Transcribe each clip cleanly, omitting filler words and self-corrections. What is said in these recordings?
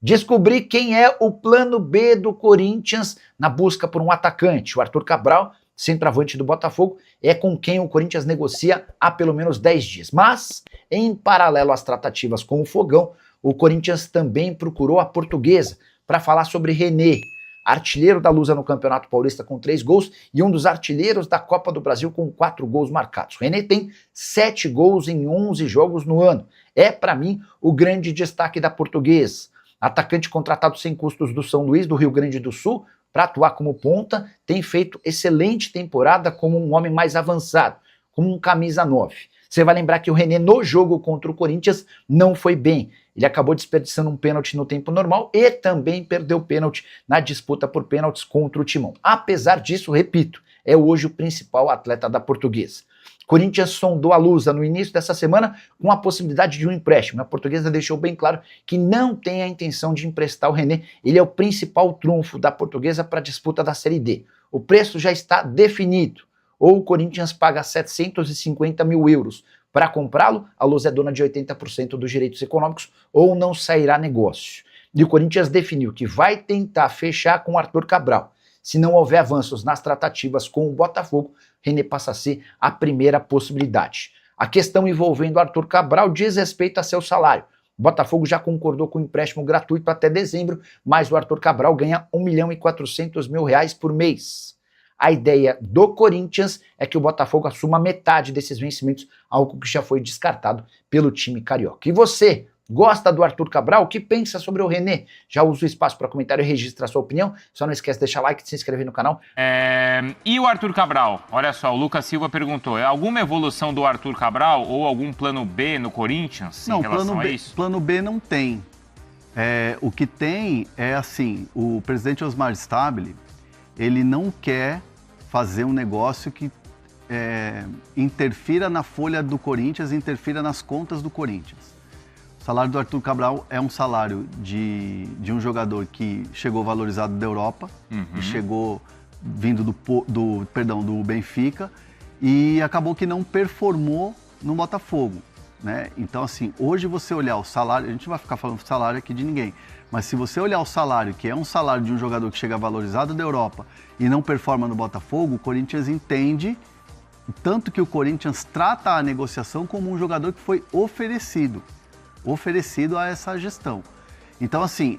Descobri quem é o plano B do Corinthians na busca por um atacante. O Arthur Cabral, centroavante do Botafogo, é com quem o Corinthians negocia há pelo menos 10 dias. Mas, em paralelo às tratativas com o Fogão, o Corinthians também procurou a Portuguesa para falar sobre René, artilheiro da Lusa no Campeonato Paulista com 3 gols e um dos artilheiros da Copa do Brasil com 4 gols marcados. René tem 7 gols em 11 jogos no ano. É, para mim, o grande destaque da Portuguesa. Atacante contratado sem custos do São Luís, do Rio Grande do Sul, para atuar como ponta, tem feito excelente temporada como um homem mais avançado, como um camisa 9. Você vai lembrar que o René, no jogo contra o Corinthians, não foi bem. Ele acabou desperdiçando um pênalti no tempo normal e também perdeu pênalti na disputa por pênaltis contra o Timão. Apesar disso, repito, é hoje o principal atleta da Portuguesa. Corinthians sondou a Lusa no início dessa semana com a possibilidade de um empréstimo. A Portuguesa deixou bem claro que não tem a intenção de emprestar o René. Ele é o principal trunfo da Portuguesa para a disputa da Série D. O preço já está definido. Ou o Corinthians paga 750 mil euros para comprá-lo, a Lusa é dona de 80% dos direitos econômicos, ou não sairá negócio. E o Corinthians definiu que vai tentar fechar com o Arthur Cabral. Se não houver avanços nas tratativas com o Botafogo, René passa a ser a primeira possibilidade. A questão envolvendo Arthur Cabral diz respeito a seu salário. O Botafogo já concordou com o empréstimo gratuito até dezembro, mas o Arthur Cabral ganha R$1.400.000 por mês. A ideia do Corinthians é que o Botafogo assuma metade desses vencimentos, algo que já foi descartado pelo time carioca. E você, gosta do Arthur Cabral? O que pensa sobre o René? Já usa o espaço para comentário e registra a sua opinião. Só não esquece de deixar like e de se inscrever no canal. E o Arthur Cabral? Olha só, o Lucas Silva perguntou, é alguma evolução do Arthur Cabral ou algum plano B no Corinthians em relação a isso? Plano B não tem. O que tem é assim, o presidente Osmar Stabile, ele não quer fazer um negócio que interfira na folha do Corinthians, interfira nas contas do Corinthians. O salário do Arthur Cabral é um salário de um jogador que chegou valorizado da Europa, que chegou vindo do Benfica e acabou que não performou no Botafogo, né? Então, assim, hoje você olhar o salário, a gente não vai ficar falando salário aqui de ninguém, mas se você olhar o salário, que é um salário de um jogador que chega valorizado da Europa e não performa no Botafogo, o Corinthians entende, tanto que o Corinthians trata a negociação como um jogador que foi oferecido a essa gestão. Então, assim,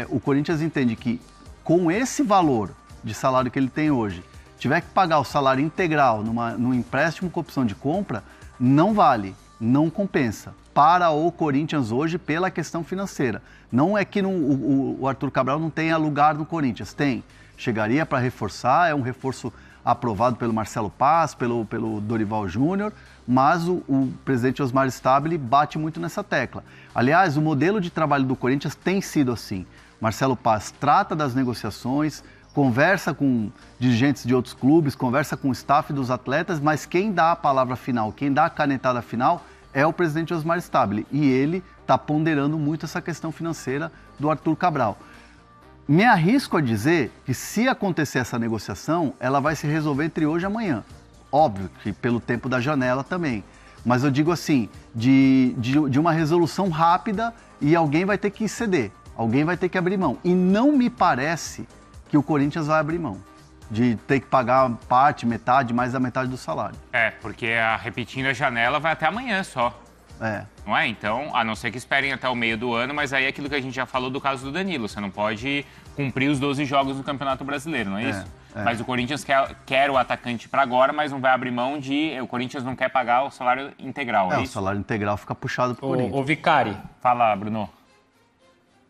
o Corinthians entende que com esse valor de salário que ele tem hoje, tiver que pagar o salário integral num empréstimo com opção de compra, não vale, não compensa para o Corinthians hoje pela questão financeira. Não é que o Arthur Cabral não tenha lugar no Corinthians, tem. Chegaria para reforçar, é um reforço aprovado pelo Marcelo Paz, pelo Dorival Júnior, mas o presidente Osmar Stabile bate muito nessa tecla. Aliás, o modelo de trabalho do Corinthians tem sido assim. Marcelo Paz trata das negociações, conversa com dirigentes de outros clubes, conversa com o staff dos atletas, mas quem dá a palavra final, quem dá a canetada final é o presidente Osmar Stabile. E ele está ponderando muito essa questão financeira do Arthur Cabral. Me arrisco a dizer que se acontecer essa negociação, ela vai se resolver entre hoje e amanhã. Óbvio que pelo tempo da janela também. Mas eu digo assim, de uma resolução rápida e alguém vai ter que ceder, alguém vai ter que abrir mão. E não me parece que o Corinthians vai abrir mão de ter que pagar parte, metade, mais da metade do salário. Porque repetindo a janela vai até amanhã só. Não é? Então, a não ser que esperem até o meio do ano, mas aí é aquilo que a gente já falou do caso do Danilo. Você não pode cumprir os 12 jogos do Campeonato Brasileiro, não é isso? Mas o Corinthians quer o atacante para agora, mas não vai abrir mão de... O Corinthians não quer pagar o salário integral, é isso? O salário integral fica puxado pro Corinthians. Ô Vicari. Fala, Bruno.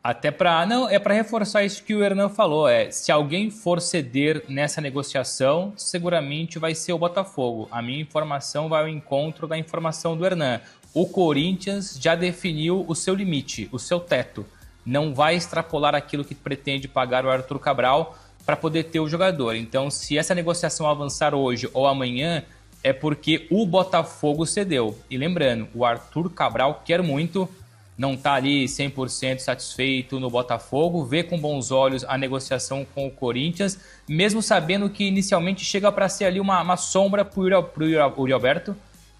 Até para... Não, é para reforçar isso que o Hernan falou. Se alguém for ceder nessa negociação, seguramente vai ser o Botafogo. A minha informação vai ao encontro da informação do Hernan. O Corinthians já definiu o seu limite, o seu teto. Não vai extrapolar aquilo que pretende pagar o Arthur Cabral para poder ter o jogador. Então, se essa negociação avançar hoje ou amanhã, é porque o Botafogo cedeu. E lembrando, o Arthur Cabral quer muito, não está ali 100% satisfeito no Botafogo, vê com bons olhos a negociação com o Corinthians, mesmo sabendo que inicialmente chega para ser ali uma sombra para o Yuri Alberto,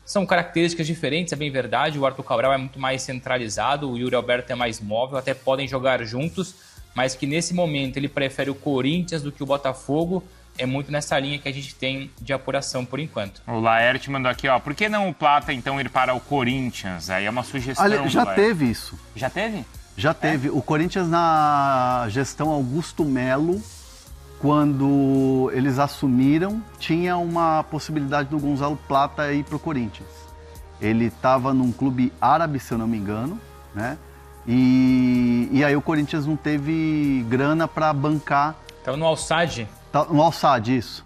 São características diferentes, é bem verdade. O Arthur Cabral é muito mais centralizado, o Yuri Alberto é mais móvel, até podem jogar juntos, mas que nesse momento ele prefere o Corinthians do que o Botafogo, é muito nessa linha que a gente tem de apuração por enquanto. O Laerte mandou aqui, ó, por que não o Plata então ir para o Corinthians? Aí é uma sugestão. Olha, já teve isso. Já teve? Já teve. O Corinthians na gestão Augusto Melo, quando eles assumiram, tinha uma possibilidade do Gonzalo Plata ir para o Corinthians. Ele estava num clube árabe, se eu não me engano, né? E aí o Corinthians não teve grana para bancar. Estava no Al-Sadd. No Al-Sadd, isso.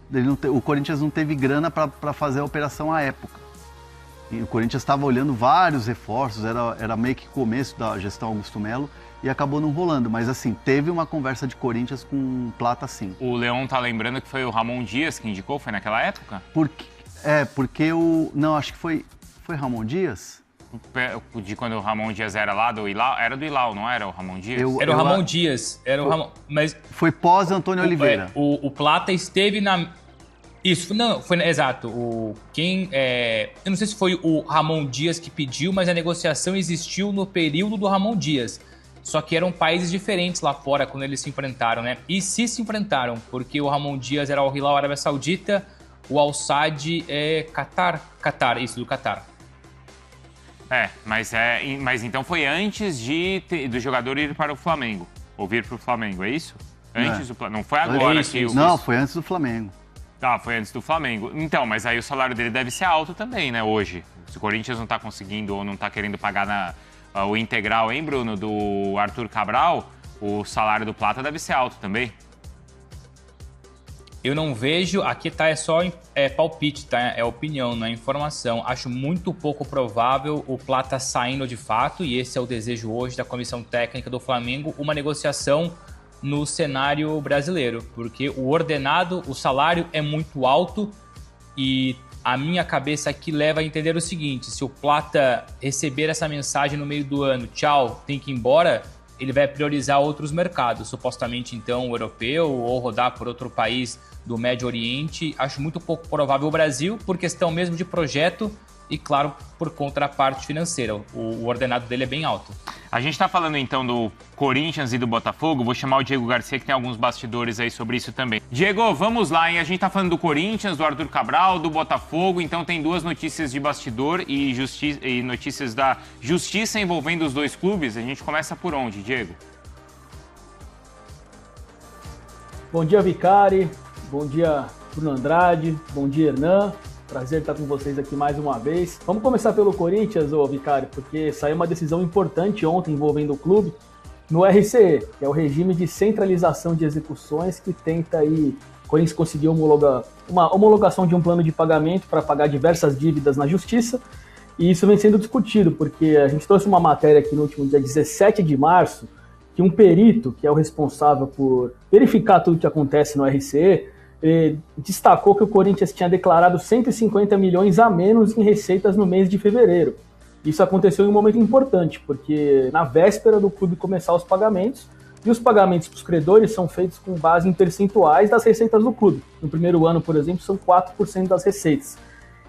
O Corinthians não teve grana para fazer a operação à época. E o Corinthians estava olhando vários reforços, era meio que começo da gestão Augusto Melo, e acabou não rolando. Mas assim, teve uma conversa de Corinthians com Plata, sim. O Leon tá lembrando que foi o Ramon Dias que indicou, foi naquela época? Porque o... Não, acho que foi Ramon Dias? De quando o Ramon Dias era lá do Ilau? Era do Ilau, não era o Ramon Dias? Era o Ramon Dias. Era o Ramon... Mas foi pós Antônio Oliveira. O Plata esteve na... Isso, não, foi exato. Eu não sei se foi o Ramon Dias que pediu, mas a negociação existiu no período do Ramon Dias. Só que eram países diferentes lá fora quando eles se enfrentaram, né? E se enfrentaram, porque o Ramon Dias era o Hilal Arábia Saudita, o Al-Sadd é Qatar, isso, do Qatar. Mas então foi antes do jogador ir para o Flamengo, ou vir para o Flamengo, é isso? Antes não foi agora que... Não, foi antes do Flamengo. Ah, foi antes do Flamengo. Então, mas aí o salário dele deve ser alto também, né, hoje. Se o Corinthians não tá conseguindo ou não tá querendo pagar o integral, hein, Bruno, do Arthur Cabral, o salário do Plata deve ser alto também. Eu não vejo, aqui tá, é só palpite, tá? É opinião, não é informação. Acho muito pouco provável o Plata saindo de fato, e esse é o desejo hoje da comissão técnica do Flamengo, uma negociação no cenário brasileiro, porque o ordenado, o salário é muito alto e a minha cabeça aqui leva a entender o seguinte: se o Plata receber essa mensagem no meio do ano, tchau, tem que ir embora, ele vai priorizar outros mercados, supostamente então o europeu ou rodar por outro país do Médio Oriente. Acho muito pouco provável o Brasil, por questão mesmo de projeto e, claro, por conta da parte financeira. O ordenado dele é bem alto. A gente está falando então do Corinthians e do Botafogo. Vou chamar o Diego Garcia, que tem alguns bastidores aí sobre isso também. Diego, vamos lá, hein? A gente está falando do Corinthians, do Arthur Cabral, do Botafogo. Então tem duas notícias de bastidor e notícias da justiça envolvendo os dois clubes. A gente começa por onde, Diego? Bom dia, Vicari. Bom dia, Bruno Andrade. Bom dia, Hernan. Prazer estar com vocês aqui mais uma vez. Vamos começar pelo Corinthians, Vicário, porque saiu uma decisão importante ontem envolvendo o clube no RCE, que é o regime de centralização de execuções que tenta aí... O Corinthians conseguiu uma homologação de um plano de pagamento para pagar diversas dívidas na Justiça, e isso vem sendo discutido, porque a gente trouxe uma matéria aqui no último dia 17 de março, que um perito, que é o responsável por verificar tudo o que acontece no RCE, destacou que o Corinthians tinha declarado 150 milhões a menos em receitas no mês de fevereiro. Isso aconteceu em um momento importante, porque na véspera do clube começar os pagamentos, e os pagamentos para os credores são feitos com base em percentuais das receitas do clube. No primeiro ano, por exemplo, são 4% das receitas.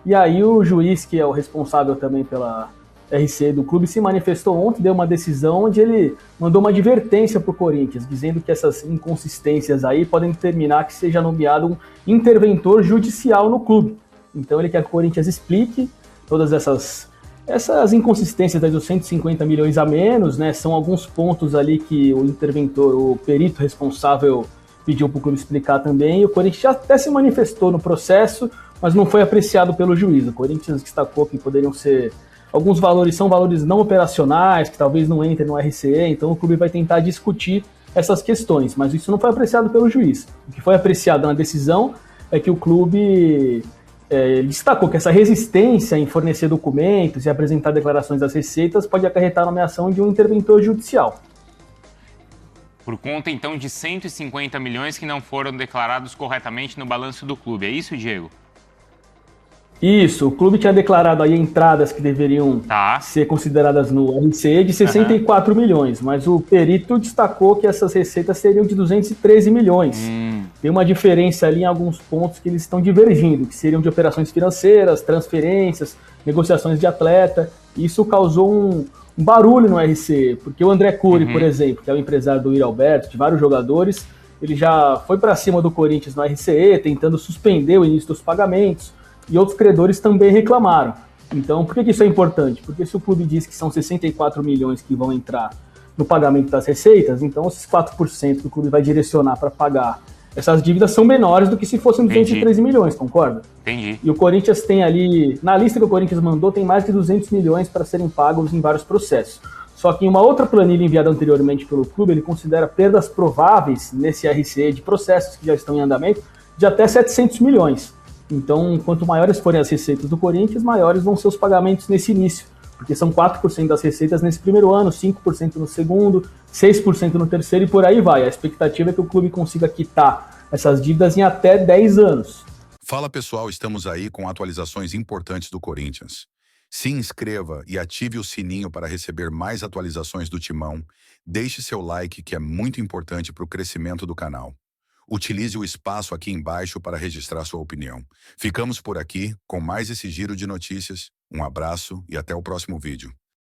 E aí o juiz, que é o responsável também pela RCE do clube, se manifestou ontem, deu uma decisão onde ele mandou uma advertência para o Corinthians, dizendo que essas inconsistências aí podem determinar que seja nomeado um interventor judicial no clube. Então ele quer que o Corinthians explique todas essas inconsistências dos 150 milhões a menos, né? São alguns pontos ali que o interventor, o perito responsável, pediu para o clube explicar também, e o Corinthians já até se manifestou no processo, mas não foi apreciado pelo juiz. O Corinthians destacou que poderiam ser... Alguns valores são valores não operacionais, que talvez não entrem no RCE, então o clube vai tentar discutir essas questões, mas isso não foi apreciado pelo juiz. O que foi apreciado na decisão é que o clube destacou que essa resistência em fornecer documentos e apresentar declarações das receitas pode acarretar a nomeação de um interventor judicial. Por conta, então, de 150 milhões que não foram declarados corretamente no balanço do clube. É isso, Diego? Isso, o clube tinha declarado aí entradas que deveriam ser consideradas no RCE de 64 milhões, mas o perito destacou que essas receitas seriam de 213 milhões. tem uma diferença ali em alguns pontos que eles estão divergindo, que seriam de operações financeiras, transferências, negociações de atleta. Isso causou um barulho no RCE, porque o André Cury, por exemplo, que é o empresário do Yuri Alberto, de vários jogadores, ele já foi para cima do Corinthians no RCE, tentando suspender o início dos pagamentos, e outros credores também reclamaram. Então, por que isso é importante? Porque se o clube diz que são 64 milhões que vão entrar no pagamento das receitas, então esses 4% que o clube vai direcionar para pagar essas dívidas são menores do que se fossem 213 milhões, concorda? Entendi. E o Corinthians tem ali, na lista que o Corinthians mandou, tem mais de 200 milhões para serem pagos em vários processos. Só que em uma outra planilha enviada anteriormente pelo clube, ele considera perdas prováveis nesse RCE de processos que já estão em andamento de até 700 milhões. Então, quanto maiores forem as receitas do Corinthians, maiores vão ser os pagamentos nesse início, porque são 4% das receitas nesse primeiro ano, 5% no segundo, 6% no terceiro e por aí vai. A expectativa é que o clube consiga quitar essas dívidas em até 10 anos. Fala pessoal, estamos aí com atualizações importantes do Corinthians. Se inscreva e ative o sininho para receber mais atualizações do Timão. Deixe seu like, que é muito importante para o crescimento do canal. Utilize o espaço aqui embaixo para registrar sua opinião. Ficamos por aqui com mais esse giro de notícias. Um abraço e até o próximo vídeo.